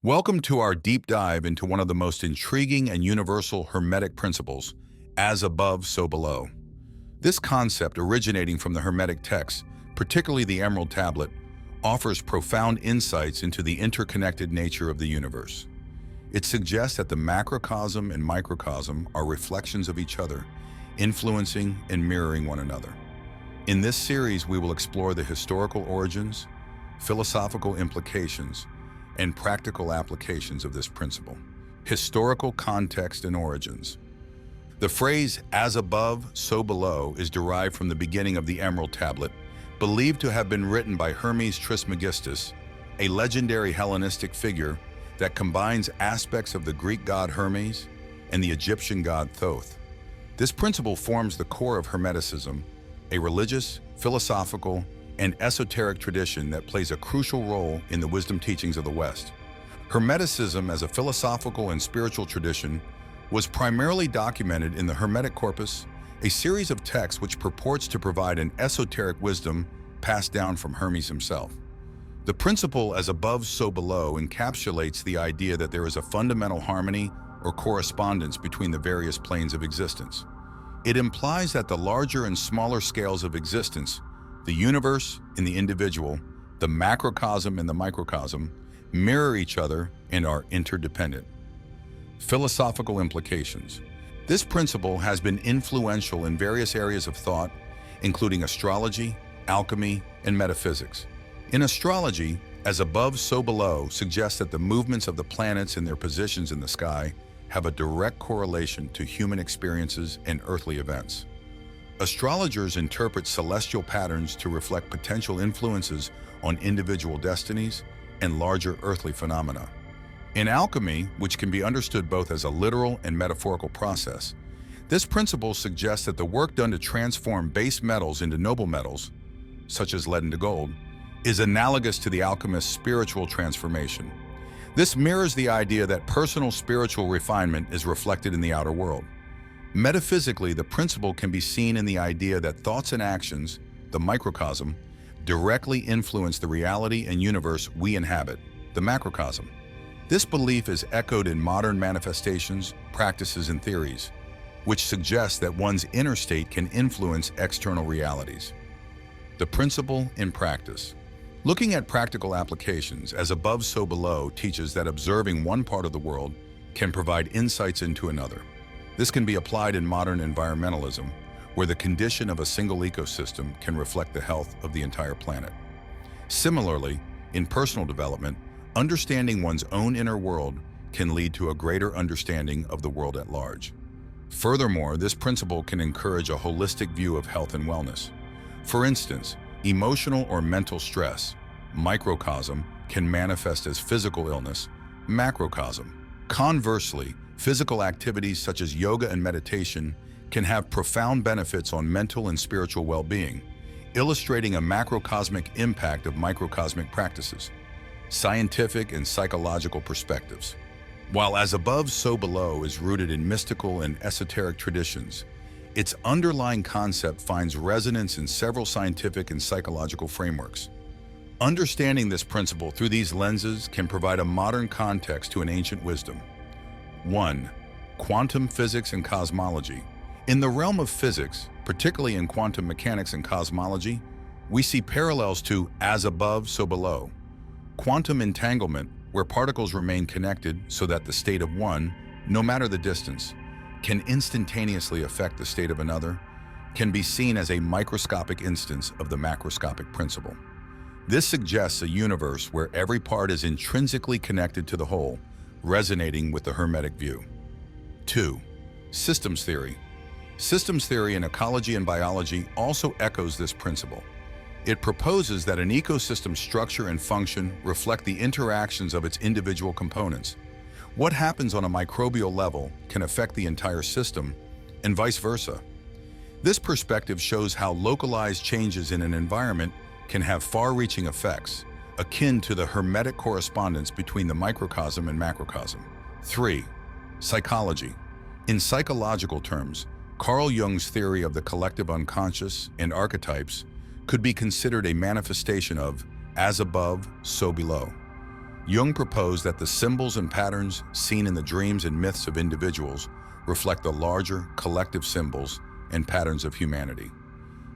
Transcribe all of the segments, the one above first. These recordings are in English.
Welcome to our deep dive into one of the most intriguing and universal Hermetic principles, as above, so below. This concept, originating from the Hermetic texts, particularly the Emerald Tablet, offers profound insights into the interconnected nature of the universe. It suggests that the macrocosm and microcosm are reflections of each other, influencing and mirroring one another. In this series, we will explore the historical origins, philosophical implications, and practical applications of this principle. Historical context and origins. The phrase, as above, so below, is derived from the beginning of the Emerald Tablet, believed to have been written by Hermes Trismegistus, a legendary Hellenistic figure that combines aspects of the Greek god Hermes and the Egyptian god Thoth. This principle forms the core of Hermeticism, a religious, philosophical, and esoteric tradition that plays a crucial role in the wisdom teachings of the West. Hermeticism, as a philosophical and spiritual tradition, was primarily documented in the Hermetic Corpus, a series of texts which purports to provide an esoteric wisdom passed down from Hermes himself. The principle, as above, so below, encapsulates the idea that there is a fundamental harmony or correspondence between the various planes of existence. It implies that the larger and smaller scales of existence, the universe and the individual, the macrocosm and the microcosm, mirror each other and are interdependent. Philosophical implications. This principle has been influential in various areas of thought, including astrology, alchemy, and metaphysics. In astrology, as above, so below suggests that the movements of the planets and their positions in the sky have a direct correlation to human experiences and earthly events. Astrologers interpret celestial patterns to reflect potential influences on individual destinies and larger earthly phenomena. In alchemy, which can be understood both as a literal and metaphorical process, this principle suggests that the work done to transform base metals into noble metals, such as lead into gold, is analogous to the alchemist's spiritual transformation. This mirrors the idea that personal spiritual refinement is reflected in the outer world. Metaphysically, the principle can be seen in the idea that thoughts and actions, the microcosm, directly influence the reality and universe we inhabit, the macrocosm. This belief is echoed in modern manifestations, practices, and theories, which suggests that one's inner state can influence external realities. The principle in practice. Looking at practical applications, as above, so below, teaches that observing one part of the world can provide insights into another. This can be applied in modern environmentalism, where the condition of a single ecosystem can reflect the health of the entire planet. Similarly, in personal development, understanding one's own inner world can lead to a greater understanding of the world at large. Furthermore, this principle can encourage a holistic view of health and wellness. For instance, emotional or mental stress, microcosm, can manifest as physical illness, macrocosm. Conversely, physical activities such as yoga and meditation can have profound benefits on mental and spiritual well-being, illustrating a macrocosmic impact of microcosmic practices. Scientific and psychological perspectives. While as above, so below is rooted in mystical and esoteric traditions, its underlying concept finds resonance in several scientific and psychological frameworks. Understanding this principle through these lenses can provide a modern context to an ancient wisdom. 1. Quantum physics and cosmology. In the realm of physics, particularly in quantum mechanics and cosmology, we see parallels to as above, so below. Quantum entanglement, where particles remain connected so that the state of one, no matter the distance, can instantaneously affect the state of another, can be seen as a microscopic instance of the macroscopic principle. This suggests a universe where every part is intrinsically connected to the whole, resonating with the Hermetic view. 2. Systems theory. Systems theory in ecology and biology also echoes this principle. It proposes that an ecosystem's structure and function reflect the interactions of its individual components. What happens on a microbial level can affect the entire system, and vice versa. This perspective shows how localized changes in an environment can have far-reaching effects, akin to the Hermetic correspondence between the microcosm and macrocosm. 3. Psychology. In psychological terms, Carl Jung's theory of the collective unconscious and archetypes could be considered a manifestation of as above, so below. Jung proposed that the symbols and patterns seen in the dreams and myths of individuals reflect the larger collective symbols and patterns of humanity.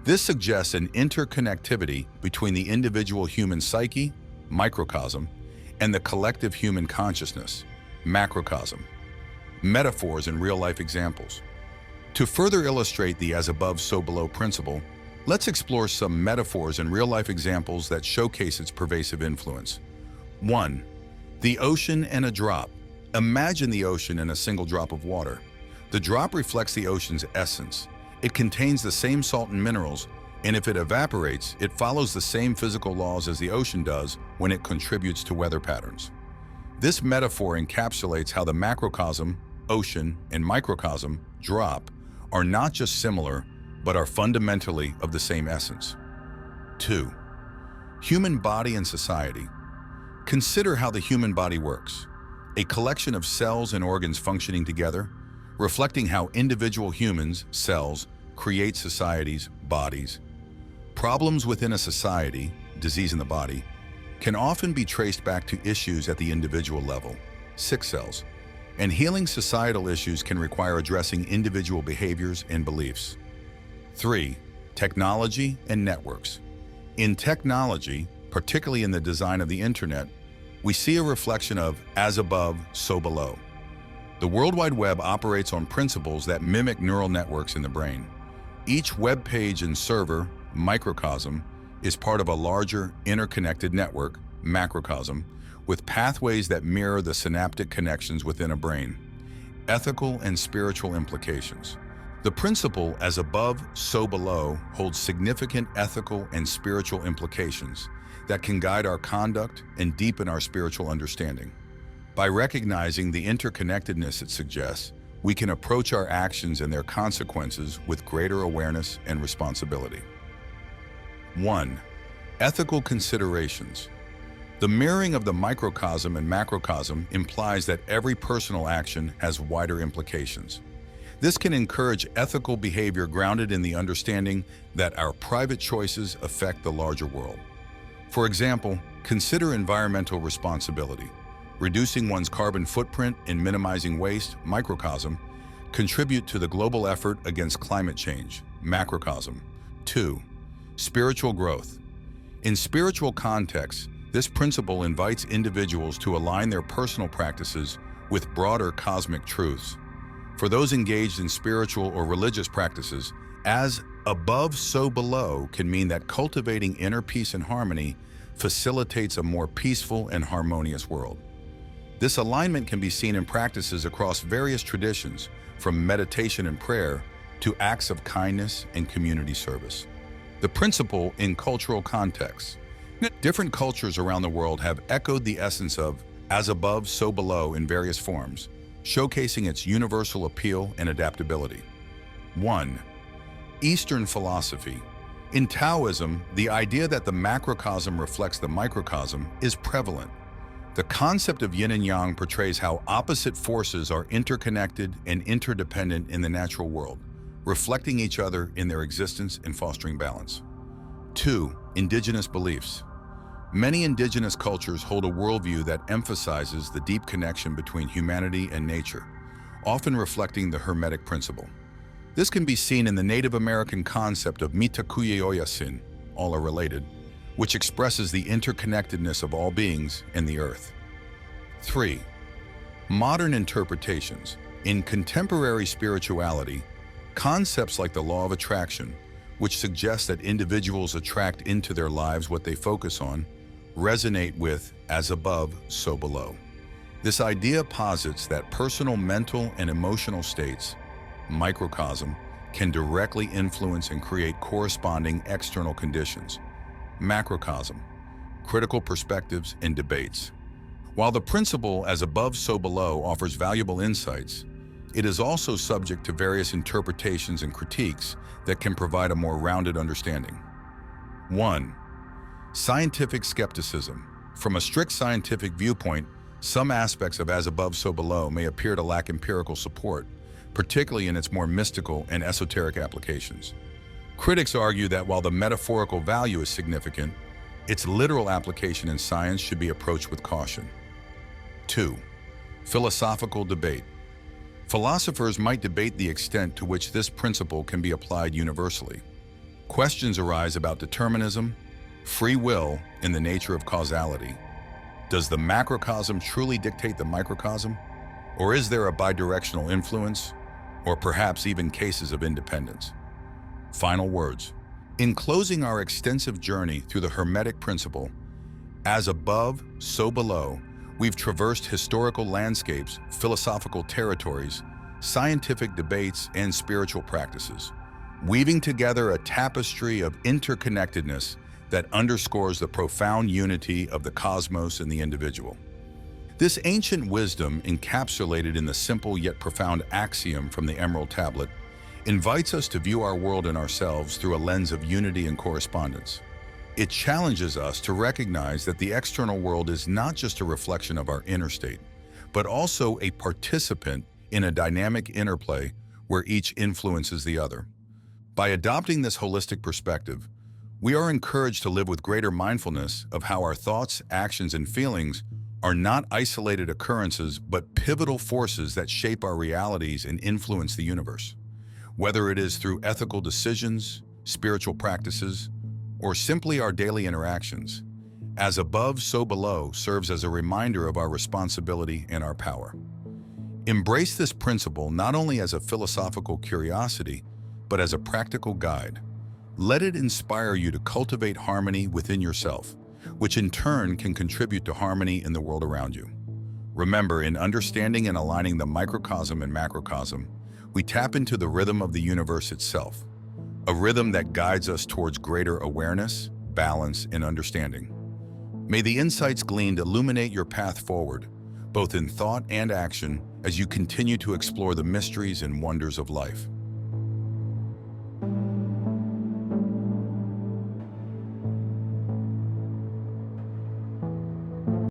This suggests an interconnectivity between the individual human psyche, microcosm, and the collective human consciousness, macrocosm. Metaphors and real-life examples. To further illustrate the as above, so below principle, let's explore some metaphors and real-life examples that showcase its pervasive influence. 1. The ocean and a drop. Imagine the ocean and a single drop of water. The drop reflects the ocean's essence. It contains the same salt and minerals, and if it evaporates, it follows the same physical laws as the ocean does when it contributes to weather patterns. This metaphor encapsulates how the macrocosm, ocean, and microcosm, drop, are not just similar, but are fundamentally of the same essence. 2. Human body and society. Consider how the human body works. A collection of cells and organs functioning together, reflecting how individual humans, cells, create societies, bodies. Problems within a society, disease in the body, can often be traced back to issues at the individual level, sick cells, and healing societal issues can require addressing individual behaviors and beliefs. 3. Technology and networks. In technology, particularly in the design of the internet, we see a reflection of as above, so below. The World Wide Web operates on principles that mimic neural networks in the brain. Each web page and server, microcosm, is part of a larger, interconnected network, macrocosm, with pathways that mirror the synaptic connections within a brain. Ethical and spiritual implications. The principle as above, so below holds significant ethical and spiritual implications that can guide our conduct and deepen our spiritual understanding. By recognizing the interconnectedness it suggests, we can approach our actions and their consequences with greater awareness and responsibility. 1. Ethical considerations. The mirroring of the microcosm and macrocosm implies that every personal action has wider implications. This can encourage ethical behavior grounded in the understanding that our private choices affect the larger world. For example, consider environmental responsibility. Reducing one's carbon footprint and minimizing waste, microcosm, contribute to the global effort against climate change, macrocosm. 2. Spiritual growth. In spiritual contexts, this principle invites individuals to align their personal practices with broader cosmic truths. For those engaged in spiritual or religious practices, as above, so below can mean that cultivating inner peace and harmony facilitates a more peaceful and harmonious world. This alignment can be seen in practices across various traditions, from meditation and prayer to acts of kindness and community service. The principle in cultural contexts. Different cultures around the world have echoed the essence of as above, so below in various forms, showcasing its universal appeal and adaptability. 1. Eastern philosophy. In Taoism, the idea that the macrocosm reflects the microcosm is prevalent. The concept of yin and yang portrays how opposite forces are interconnected and interdependent in the natural world, reflecting each other in their existence and fostering balance. 2. Indigenous beliefs. Many indigenous cultures hold a worldview that emphasizes the deep connection between humanity and nature, often reflecting the Hermetic principle. This can be seen in the Native American concept of Mitakuye Oyasin, all are related, which expresses the interconnectedness of all beings and the earth. 3. Modern interpretations. In contemporary spirituality, concepts like the law of attraction, which suggests that individuals attract into their lives what they focus on, resonate with as above, so below. This idea posits that personal mental and emotional states, microcosm, can directly influence and create corresponding external conditions, macrocosm, critical perspectives and debates. While the principle as above, so below offers valuable insights, it is also subject to various interpretations and critiques that can provide a more rounded understanding. 1. Scientific skepticism. From a strict scientific viewpoint, some aspects of as above, so below may appear to lack empirical support, particularly in its more mystical and esoteric applications. Critics argue that while the metaphorical value is significant, Its literal application in science should be approached with caution. 2. Philosophical debate. Philosophers might debate the extent to which this principle can be applied universally. Questions arise about determinism, free will, and the nature of causality. Does the macrocosm truly dictate the microcosm? Or is there a bidirectional influence, or perhaps even cases of independence? Final words. In closing our extensive journey through the Hermetic principle, as above, so below, we've traversed historical landscapes, philosophical territories, scientific debates, and spiritual practices, weaving together a tapestry of interconnectedness that underscores the profound unity of the cosmos and the individual. This ancient wisdom, encapsulated in the simple yet profound axiom from the Emerald Tablet, invites us to view our world and ourselves through a lens of unity and correspondence. It challenges us to recognize that the external world is not just a reflection of our inner state, but also a participant in a dynamic interplay where each influences the other. By adopting this holistic perspective, we are encouraged to live with greater mindfulness of how our thoughts, actions, and feelings are not isolated occurrences but pivotal forces that shape our realities and influence the universe. Whether it is through ethical decisions, spiritual practices, or simply our daily interactions, as above, so below serves as a reminder of our responsibility and our power. Embrace this principle not only as a philosophical curiosity, but as a practical guide. Let it inspire you to cultivate harmony within yourself, which in turn can contribute to harmony in the world around you. Remember, in understanding and aligning the microcosm and macrocosm, we tap into the rhythm of the universe itself, a rhythm that guides us towards greater awareness, balance, and understanding. May the insights gleaned illuminate your path forward, both in thought and action, as you continue to explore the mysteries and wonders of life.